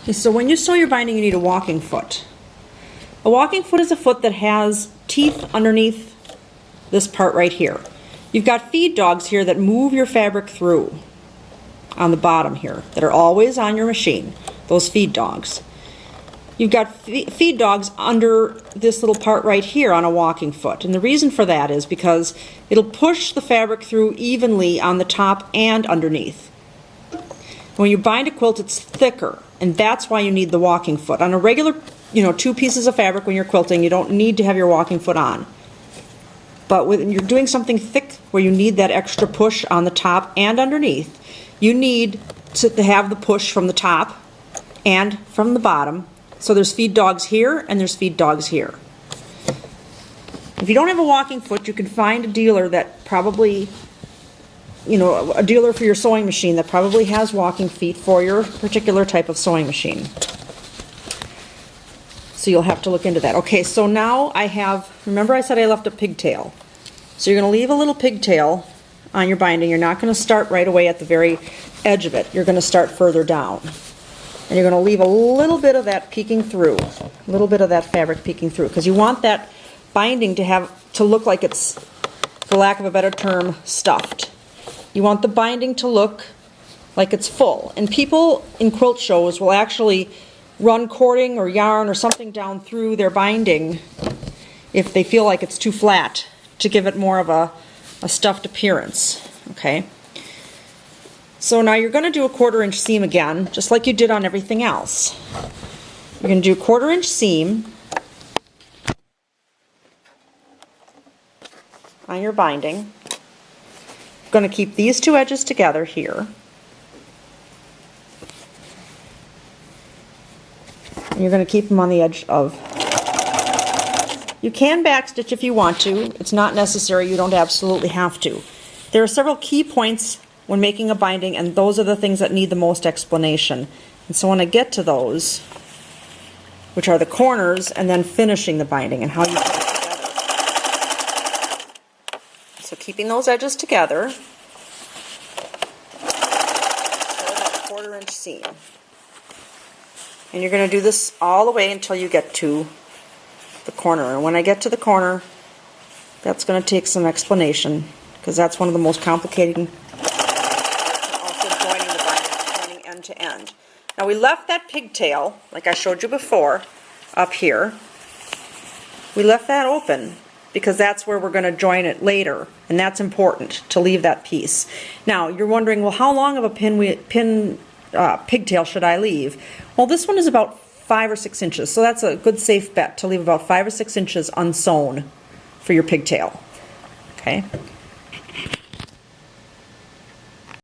Okay, so when you sew your binding, you need a walking foot. A walking foot is a foot that has teeth underneath this part right here. You've got feed dogs here that move your fabric through on the bottom here, that are always on your machine, those feed dogs. You've got feed dogs under this little part right here on a walking foot. And the reason for that is because it'll push the fabric through evenly on the top and underneath. When you bind a quilt, it's thicker, and that's why you need the walking foot. On a regular, two pieces of fabric when you're quilting, you don't need to have your walking foot on. But when you're doing something thick where you need that extra push on the top and underneath, you need to have the push from the top and from the bottom. So there's feed dogs here and there's feed dogs here. If you don't have a walking foot, you can find a dealer that probably, a dealer for your sewing machine that probably has walking feet for your particular type of sewing machine. So you'll have to look into that. Okay, so now remember I said I left a pigtail. So you're going to leave a little pigtail on your binding. You're not going to start right away at the very edge of it. You're going to start further down. And you're going to leave a little bit of that peeking through, a little bit of that fabric peeking through, because you want that binding to look like it's, for lack of a better term, stuffed. You want the binding to look like it's full. And people in quilt shows will actually run cording or yarn or something down through their binding if they feel like it's too flat, to give it more of a stuffed appearance. Okay. So now you're going to do a 1/4 inch seam again, just like you did on everything else. You're going to do a 1/4 inch seam on your binding. You're going to keep these two edges together here. And you're going to keep them on the edge of. You can backstitch if you want to. It's not necessary. You don't absolutely have to. There are several key points when making a binding, and those are the things that need the most explanation. And so when I get to those, which are the corners and then finishing the binding and how you put it together. So keeping those edges together, that 1/4 inch seam. And you're going to do this all the way until you get to the corner. And when I get to the corner, that's going to take some explanation, because that's one of the most complicated. Also joining the binding, joining end to end. Now we left that pigtail, like I showed you before, up here. We left that open because that's where we're going to join it later, and that's important to leave that piece. Now you're wondering, well, how long of a pigtail should I leave? Well, this one is about 5 or 6 inches, so that's a good safe bet to leave about 5 or 6 inches unsewn for your pigtail. Okay.